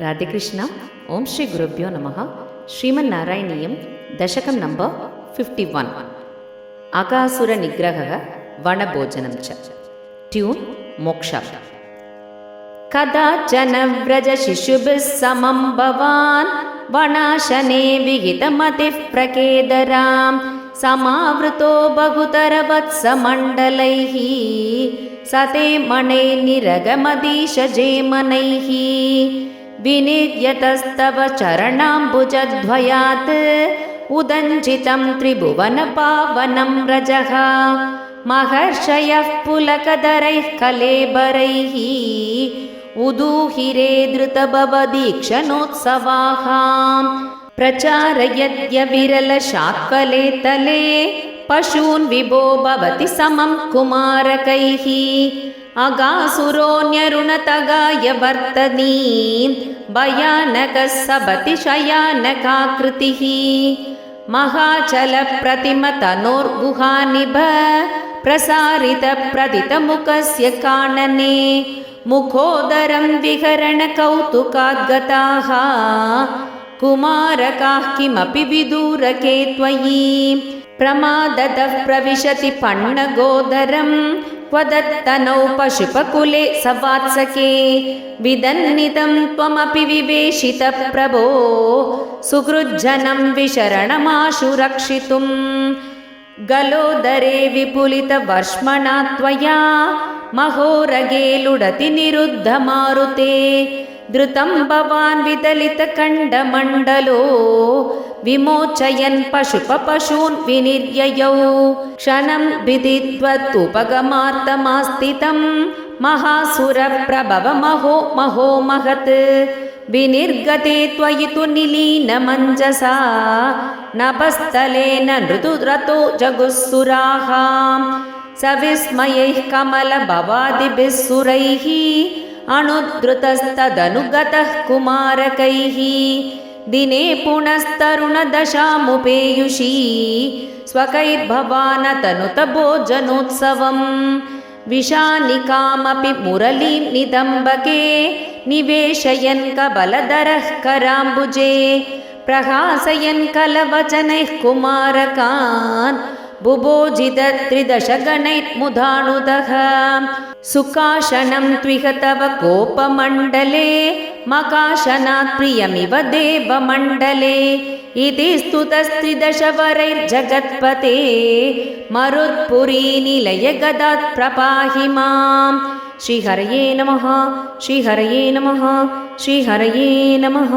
రాధేకృష్ణ. ఓం శ్రీ గురుభ్యో నమః. శ్రీమన్నారాయణీయం దశకం నంబర్ 51. అకాసుర నిగ్రహ వనభోజనం చ. ట్యూన్ మోక్ష. కదాచన వ్రజ శిశుభిః సమం భవాన్ వనాశనే విహితమతిః ప్రకేదరాం సమావృతో బహుతరవత్సమండలైః సతే మణైర్నిరగమదీశజేమనైః వినిర్యతస్తవ చరణాంబుజద్వయాత్ ఉదంచితం త్రిభువనపావనం రజః మహర్షయః పులకధరైః కళేబరైః ఉదూహిరే ధృతభవదీక్షణోత్సవాః ప్రచారయద్య విరలశాత్వలే తలే పశూన్ విభో భవతి సమం కుమారకైః అగాసురోన్యరుణతగాయ వర్తనీ భయానకः సభతి శయానకాకృతిః మహాచల ప్రతిమ తనోర్గుహానిభ ప్రసారిత ప్రదితముఖస్య కాననే ముఖోదరం విహరణ కౌతుకాద్గతాః కుమారకాః కిమపి విదూరకే త్వయి ప్రమాదతః ప్రవిశతి పన్నగోదరం క్వదత్తనౌ పశుపకులే సవాత్సకే విదన్నితం త్వమపి వివేశిత ప్రభో సుహృజ్జనం విశరణమాశు రక్షితుం గలోదరే విపులిత వర్ష్మణా త్వయా మహోరగే లుడతి నిరుద్ధ మారుతే ధృతం భవాన్ విదలిత ఖండమండలో విమోచయన్ పశూన్ వినిర్యయౌ క్షణం విదిత్వత్తుపగమార్తమాస్థితం మహాసుర ప్రభవ మహో మహత్ వినిర్గతే త్వయి తు నిలీనమంజసా నభస్థలేన నృతురతో జగుస్సురాః సవిస్మయైః కమలభవాదిభిः సురైః అనుద్ధృతస్తదనుగతః కుమారకైః దినే పునస్తరుణదశాముపేయుషీ స్వకైర్భవానతనుత భోజనోత్సవం విషానికామపి మురళీం నిదంబకే నివేశయన్ కబలధరః కరాంబుజే ప్రహాసయన్ కలవచనైః కుమారకాన్ బుభోజిత త్రిదశగణైర్ముదానుదః సుకాశనం త్విహ తవ కోపమండలే మకాశనాత్ ప్రియమివ దేవమండలే ఇతి స్తుతస్త్రిదశవరైర్జగత్పతే మరుత్పురీ నిలయ గదాత్ ప్రపాహి మాం. శ్రీహరయే నమః. శ్రీహరయే నమః. శ్రీహరయే నమః.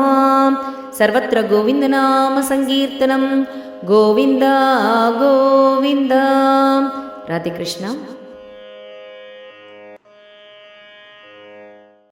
సర్వత్ర గోవిందనామ సంకీర్తనం. గోవింద గోవింద. రాధేకృష్ణ.